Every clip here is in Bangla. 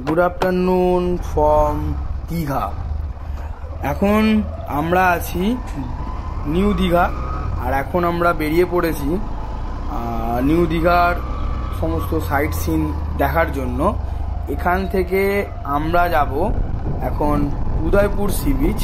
Good afternoon from Digha. এখন আমরা আছি নিউ দীঘা, আর এখন আমরা বেরিয়ে পড়েছি নিউ দীঘার সমস্ত সাইট সিন দেখার জন্য। এখান থেকে আমরা যাব এখন উদয়পুর সি বিচ,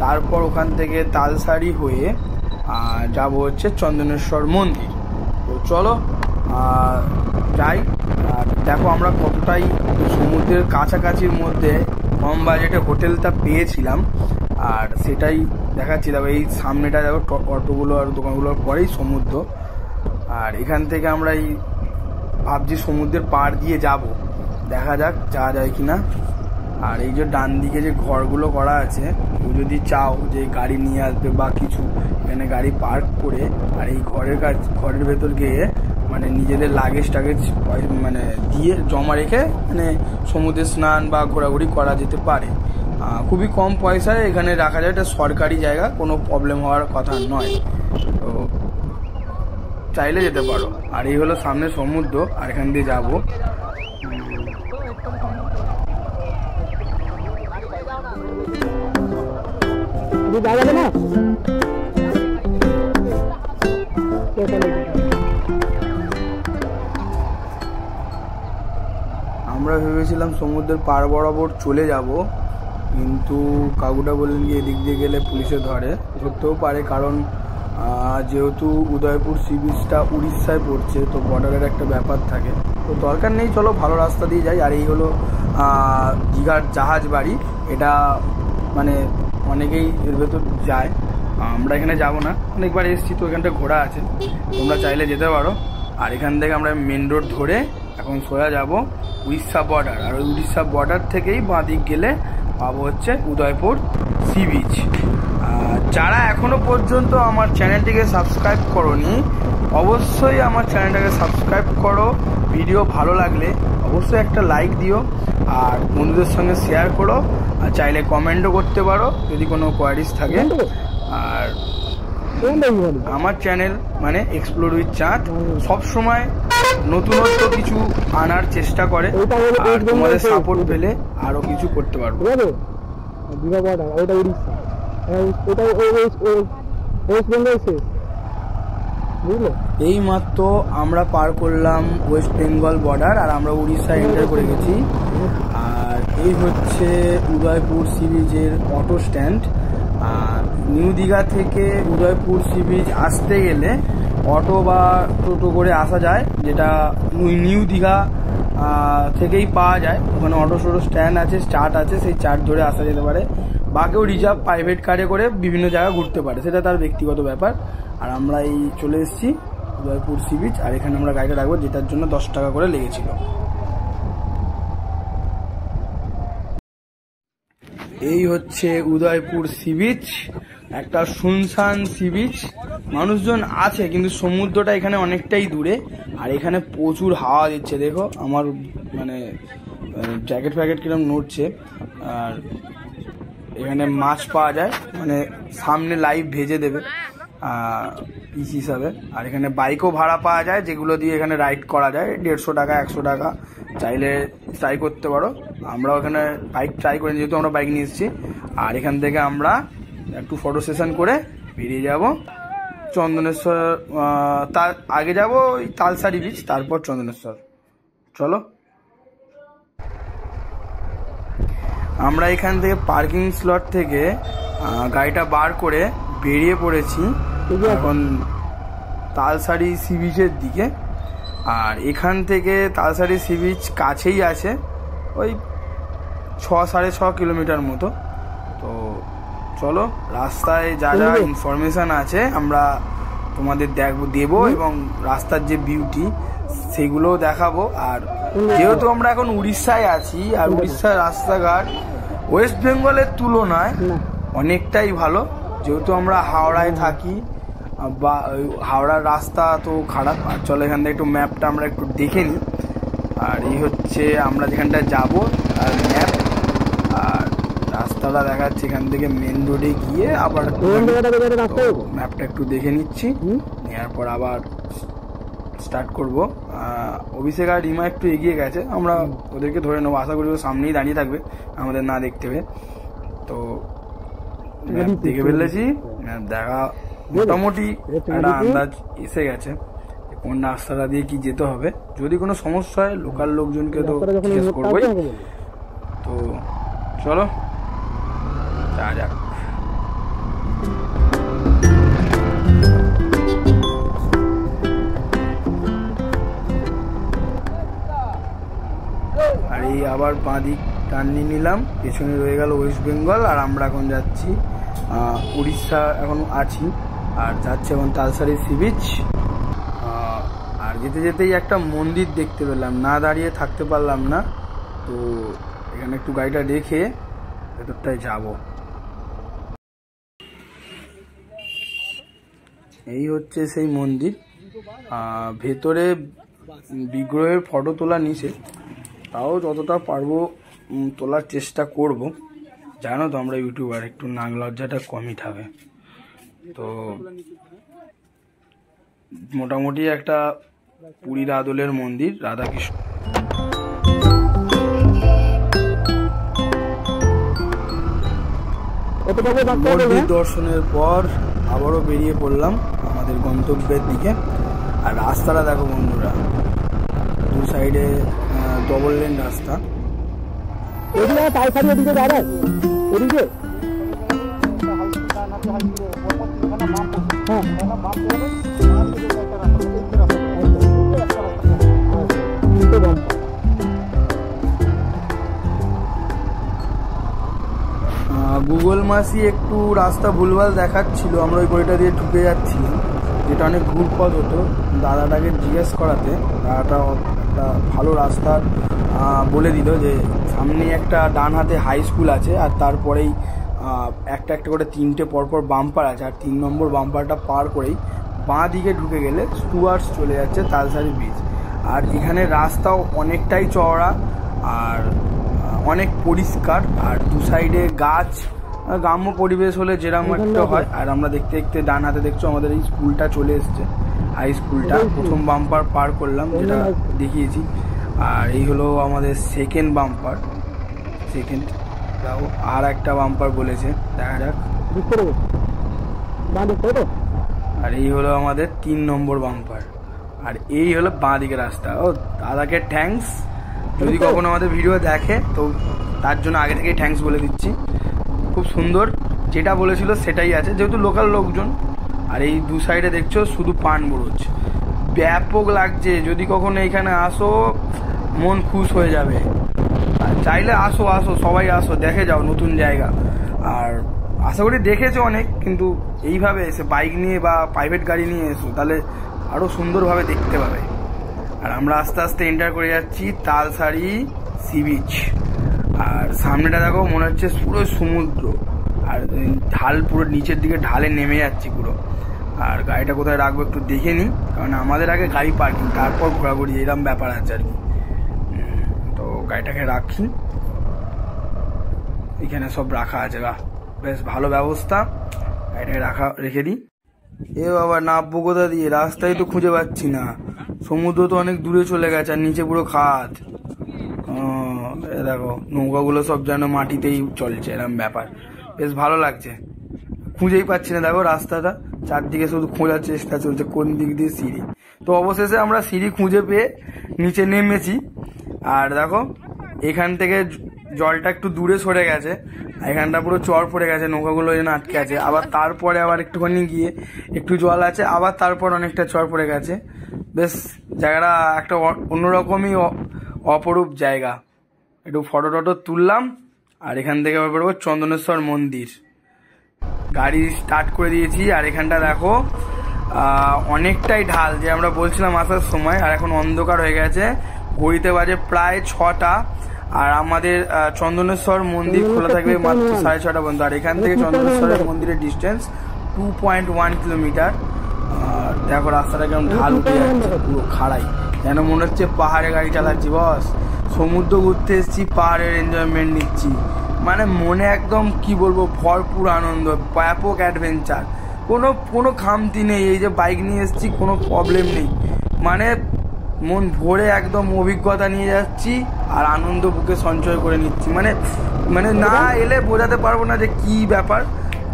তারপর ওখান থেকে তালসারি হয়ে যাব হচ্ছে চন্দনেশ্বর মন্দির। তো চলো যাই। আর দেখো আমরা কতটাই সমুদ্রের কাছাকাছির মধ্যে কম বাজেটে হোটেলটা পেয়েছিলাম, আর সেটাই দেখাচ্ছি। দেখো এই সামনেটা দেখো অটোগুলো আর দোকানগুলোর পরেই সমুদ্র, আর এখান থেকে আমরা এই ভাবছি সমুদ্রের পাড় দিয়ে যাব, দেখা যাক যাওয়া যায় কিনা। আর এই যে ডান দিকে যে ঘরগুলো করা আছে, কেউ যদি চাও যে গাড়ি নিয়ে আসবে বা কিছু, এখানে গাড়ি পার্ক করে আর এই ঘরের ভেতর গিয়ে মানে নিজেদের লাগেজ টাগেজ মানে দিয়ে জমা রেখে মানে সমুদ্রে স্নান বা ঘোরাঘুরি করা যেতে পারে। খুবই কম পয়সায় এখানে রাখা যায়, এটা সরকারি জায়গা, কোনো প্রবলেম হওয়ার কথা নয়, তো চাইলে যেতে পারো। আর এই হলো সামনে সমুদ্র, আর এখান দিয়ে যাবো। আমরা ভেবেছিলাম সমুদ্রের পার বরাবর চলে যাব, কিন্তু কাকুটা বললেন যে এদিক দিয়ে গেলে পুলিশে ধরে। ধরতেও পারে, কারণ যেহেতু উদয়পুর সি বিচটা উড়িষ্যায় পড়ছে, তো বর্ডারের একটা ব্যাপার থাকে, তো দরকার নেই, চলো ভালো রাস্তা দিয়ে যাই। আর এই হলো দীঘার জাহাজ বাড়ি, এটা মানে অনেকেই এর ভেতর যায়, আমরা এখানে যাব না, অনেকবার এসেছি তো এখানটা ঘোরা আছে, তোমরা চাইলে যেতে পারো। আর এখান থেকে আমরা মেন রোড ধরে এখন সোজা যাব উড়িষ্যা বর্ডার, আর ওই উড়িষ্যা বর্ডার থেকেই বাঁ দিক গেলে পাবো হচ্ছে উদয়পুর সি বিচ। যারা এখনো পর্যন্ত আমার চ্যানেলটিকে সাবস্ক্রাইব করোনি, অবশ্যই আমার চ্যানেলটাকে সাবস্ক্রাইব করো। ভিডিও ভালো লাগলে অবশ্যই একটা লাইক দিও, আর বন্ধুদের সঙ্গে শেয়ার করো, আর চাইলে কমেন্টও করতে পারো যদি কোনো কোয়ারিজ থাকে। আর আমার চ্যানেল মানে এক্সপ্লোর উইথ চাঁদ সবসময় নতুনত্ব কিছু আনার চেষ্টা করে, আর তোমাদের সাপোর্ট পেলে আরো কিছু করতে পারবো। এই মাত্র আমরা পার করলাম ওয়েস্ট বেঙ্গল বর্ডার, আর আমরা উড়িষ্যা এন্টার করে গেছি। আর এই হচ্ছে উদয়পুর সি বিচের অটো স্ট্যান্ড। নিউ দীঘা থেকে উদয়পুর সি বিচ আসতে গেলে অটো বা টোটো করে আসা যায়, যেটা নিউ দীঘা থেকেই পাওয়া যায়। ওখানে অটো টোটো স্ট্যান্ড আছে, চার্ট আছে, সেই চার্ট ধরে আসা যেতে পারে, বা কেউ রিজার্ভ প্রাইভেট কারে করে বিভিন্ন জায়গা ঘুরতে পারে, সেটা তার ব্যক্তিগত ব্যাপার। আর আমরা এই চলে এসেছি উদয়পুর সি বিচ, আর এখানে আমরা গাড়িটা রাখবো, যেটার জন্য 10 টাকা করে লেগেছিল। এই হচ্ছে উদয়পুর সি বিচ, একটা শুনশান সি বিচ, মানুষজন আছে কিন্তু সমুদ্রটা এখানে অনেকটাই দূরে। আর এখানে প্রচুর হাওয়া দিচ্ছে, দেখো আমার মানে জ্যাকেট ফ্যাকেট কিরম নড়ছে। আর এখানে মাছ পাওয়া যায়, মানে সামনে লাইভ ভেজে দেবে পিস হিসাবে। আর এখানে বাইকও ভাড়া পাওয়া যায়, যেগুলো দিয়ে এখানে রাইড করা যায়, 150 টাকা 100 টাকা, চাইলে ট্রাই করতে পারো। আমরাও এখানে বাইক ট্রাই করি, যেহেতু আমরা বাইক নিয়ে এসেছি। আর এখান থেকে আমরা একটু ফটো সেশন করে বেরিয়ে যাব চন্দনেশ্বর। তার আগে যাব ওই তালসারি বিচ, তারপর চন্দনেশ্বর। চলো, আমরা এখান থেকে পার্কিং স্লট থেকে গাড়িটা বার করে বেরিয়ে পড়েছি এখন তালসারি সি বিচের দিকে। আর এখান থেকে তালসারি সি বিচ কাছেই আছে, ওই 6-6.5 কিলোমিটার মতো। তো চলো, রাস্তায় যা যা ইনফরমেশান আছে আমরা তোমাদের দেবো, এবং রাস্তার যে বিউটি সেগুলোও দেখাবো। আর যেহেতু আমরা এখন উড়িষ্যায় আছি, আর উড়িষ্যার রাস্তাঘাট ওয়েস্ট বেঙ্গলের তুলনায় অনেকটাই ভালো, যেহেতু আমরা হাওড়ায় থাকি, বা হাওড়ার রাস্তা তো খারাপ। আর চলো এখান থেকে একটু ম্যাপটা আমরা একটু দেখে নিই। আর এই হচ্ছে আমরা যেখানটা যাব, আর ম্যাপ, আর রাস্তাটা দেখাচ্ছে এখান থেকে মেন রোডে গিয়ে আবার ম্যাপটা একটু দেখে নিচ্ছি, নেওয়ার পর আবার স্টার্ট করবো। অভিষেক আর রিমা একটু এগিয়ে গেছে, আমরা ওদেরকে ধরে নেবো, আশা করি ও সামনেই দাঁড়িয়ে থাকবে আমাদের না দেখতে হবে। তো দেখে ফেলেছি, দেখা মোটামুটি একটা আন্দাজ এসে গেছে কোন রাস্তাটা দিয়ে কি যেতে হবে। যদি কোনো সমস্যা হয় লোকাল লোকজনকে তো জিজ্ঞেস করবোই। তো চলো যা যাক। আর এই আবার বাঁ দিক টান নিয়ে নিলাম, পেছনে রয়ে গেল ওয়েস্ট বেঙ্গল। আর আমরা এখন যাচ্ছি উড়িষ্যা এখন আছি, আর যাচ্ছে এখন তালসারি সি বিচ। আর যেতে যেতেই একটা মন্দির দেখতে পেলাম, না দাঁড়িয়ে থাকতে পারলাম না, তো এখানে একটু গাড়িটা রেখে ভেতরটায় যাব। এই হচ্ছে সেই মন্দির, ভেতরে বিগ্রহের ফটো তোলা নিচে, তাও যতটা পারবো তোলার চেষ্টা করব। জানো তো আমরা ইউটিউবার, একটু নাক লজ্জাটা কমই থাকে। তো মোটামুটি একটা পুরীর আদলের মন্দির, রাধাকৃষ্ণ। মন্দির দর্শনের পর আবারও বেরিয়ে পড়লাম আমাদের গন্তব্যের দিকে। আর রাস্তাটা দেখো বন্ধুরা, দু সাইডে ডবল লেন রাস্তা। গুগল ম্যাপে একটু রাস্তা ভুলভাল দেখাচ্ছিল, আমরা ওই গলিটা দিয়ে ঢুকে যাচ্ছিলাম, যেটা অনেক ঘুরপথ হতো। দাদাটাকে জিজ্ঞেস করাতে দাদাটা একটা ভালো রাস্তা বলে দিল যে সামনে একটা ডান হাতে হাই স্কুল আছে, আর তারপরেই একটা একটা করে তিনটে পরপর বাম্পার আছে, আর 3 নম্বর বাম্পারটা পার করেই বাঁ দিকে ঢুকে গেলে স্টুয়ার্টস চলে যাচ্ছে তালসারি বিচ। আর এখানে রাস্তাও অনেকটাই চওড়া আর অনেক পরিষ্কার, আর দু সাইডে গাছ, গ্রাম্য পরিবেশ হলে যেরকম একটা হয়। আর আমরা দেখতে দেখতে ডান হাতে দেখছো আমাদের এই স্কুলটা চলে এসছে, হাই স্কুলটা। প্রথম বাম্পার পার করলাম যেটা দেখিয়েছি, আর এই হলো আমাদের সেকেন্ড বাম্পার। সেকেন্ড আর একটা বাম্পার বলেছে, দেখা যাক। আর এই হলো আমাদের 3 নম্বর বাম্পার, আর এই হলো বাঁ দিকের রাস্তা। ও দাদাকে থ্যাঙ্কস, যদি কখনো আমাদের ভিডিও দেখে তো তার জন্য আগে থেকেই থ্যাঙ্কস বলে দিচ্ছি। খুব সুন্দর, যেটা বলেছিল সেটাই আছে, যেহেতু লোকাল লোকজন। আর এই দু সাইডে দেখছো শুধু পান বরজ, ব্যাপক লাগছে। যদি কখনো এখানে আসো মন খুশ হয়ে যাবে। চাইলে আসো আসো, সবাই আসো, দেখে যাও নতুন জায়গা। আর আশা করি দেখেছো অনেক, কিন্তু এইভাবে এসে বাইক নিয়ে বা প্রাইভেট গাড়ি নিয়ে এসো, তাহলে আরও সুন্দরভাবে দেখতে পাবে। আর আমরা আস্তে আস্তে এন্টার করে যাচ্ছি তালসারি সি বিচ। আর সামনেটা দেখো মনে হচ্ছে পুরো সমুদ্র, আর ঢাল পুরো নিচের দিকে ঢালে নেমে যাচ্ছি পুরো। আর গাড়িটা কোথায় রাখবো একটু দেখে নিই, কারণ আমাদের আগে গাড়ি পার্কিং, তারপর ঘোরাঘুরি, এরকম ব্যাপার আছে আর কি। তো গাড়িটাকে রাখি, এখানে সব রাখা আছে, বেশ ভালো ব্যবস্থা। গাড়িটাকে রেখে দিই। এ বাবা, নামবো কোথা দিয়ে? রাস্তায় তো খুঁজে পাচ্ছি না। সমুদ্র তো অনেক দূরে চলে গেছে, আর নিচে পুরো খাদ। দেখো নৌকাগুলো সব যেন মাটিতেই চলছে, এরকম ব্যাপার। বেশ ভালো লাগছে, খুঁজেই পাচ্ছি না। দেখো রাস্তাটা চারদিকে শুধু খোঁজার চেষ্টা চলছে কোন দিক দিয়ে সিঁড়ি। তো অবশেষে আমরা সিঁড়ি খুঁজে পেয়ে নিচে নেমেছি। আর দেখো এখান থেকে জলটা একটু দূরে সরে গেছে, এখানটা পুরো চর পড়ে গেছে, নৌকাগুলো যেন আটকে আছে। আবার তারপরে আবার একটুখানি গিয়ে একটু জল আছে, আবার তারপর অনেকটা চর পড়ে গেছে। বেশ জায়গাটা একটা অন্যরকমই অপরূপ জায়গা। একটু ফটো টটো তুললাম, আর এখান থেকে আবার বেরোবো চন্দনেশ্বর মন্দির। গাড়ি স্টার্ট করে দিয়েছি। আর এখানটা দেখো অনেকটাই ঢাল, যে আমরা বলছিলাম আসার সময়। আর এখন অন্ধকার হয়ে গেছে, ঘড়িতে বাজে প্রায় 6টা। আর আমাদের চন্দনেশ্বর মন্দির খোলা থাকবে মাত্র 6:30 পর্যন্ত। আর এখান থেকে চন্দনেশ্বরের মন্দিরের ডিস্টেন্স 2.1 কিলোমিটার। আর দেখো রাস্তাটা কেমন ঢাল উঠে যাচ্ছে, পুরো খাড়াই, যেন মনে হচ্ছে পাহাড়ে গাড়ি চালাচ্ছি। বস, সমুদ্র ঘুরতে এসেছি, পাহাড়ের এনজয়মেন্ট নিচ্ছি, মানে মনে একদম কি বলবো, ভরপুর আনন্দ, ব্যাপক অ্যাডভেঞ্চার, কোনো খামতি নেই। এই যে বাইক নিয়ে এসেছি, কোনো প্রবলেম নেই, মানে মন ভরে একদম অভিজ্ঞতা নিয়ে যাচ্ছি আর আনন্দ বুকে সঞ্চয় করে নিচ্ছি। মানে মানে না এলে বোঝাতে পারবো না যে কি ব্যাপার।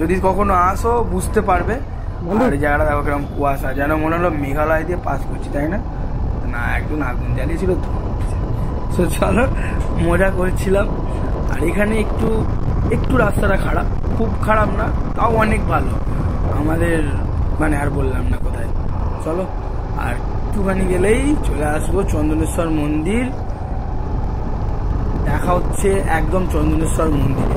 যদি কখনো আসো বুঝতে পারবে। আর এই জায়গাটা দেখো কিরকম কুয়াশা, যেন মনে হলো মেঘালয় দিয়ে পাস করছি, তাই না? না, একদম আগুন জ্বালিয়েছিল তো। তো চলো, মজা করছিলাম। আর এখানে একটু একটু রাস্তাটা খারাপ, খুব খারাপ না, তাও অনেক ভালো আমাদের। মানে আর বললাম না কোথায়। চলো, আর একটুখানি গেলেই চলে আসবো চন্দনেশ্বর মন্দির। দেখা হচ্ছে একদম চন্দনেশ্বর মন্দিরে।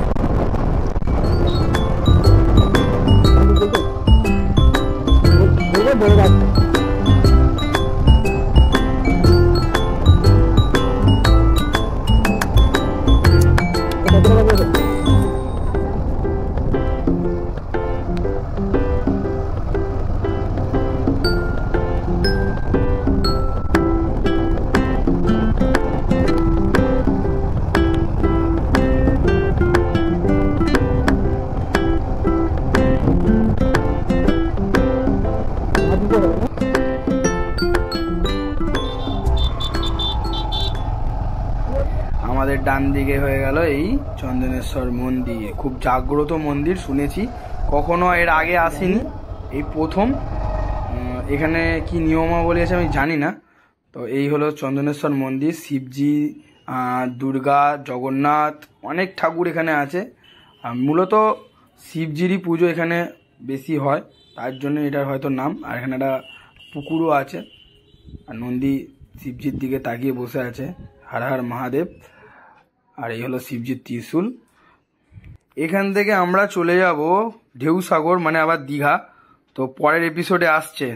আমাদের ডান দিকে হয়ে গেল এই চন্দনেশ্বর মন্দির। খুব জাগ্রত মন্দির, শুনেছি, কখনো এর আগে আসিনি, এই প্রথম। এখানে কি নিয়মাবলী আছে আমি জানি না। তো এই হলো চন্দনেশ্বর মন্দির। শিবজি, দুর্গা, জগন্নাথ, অনেক ঠাকুর এখানে আছে। মূলত শিবজিরই পুজো এখানে বেশি হয়, তার জন্য এটার হয়তো নাম। আর এখানে একটা পুকুরও আছে, আর নন্দী শিবজির দিকে তাকিয়ে বসে আছে, হর হর মহাদেব। আর এই হলো শিবজির ত্রিশূল। এখান থেকে আমরা চলে যাব ঢেউসাগর, মানে আবার দীঘা। তো পরের এপিসোডে আসছে।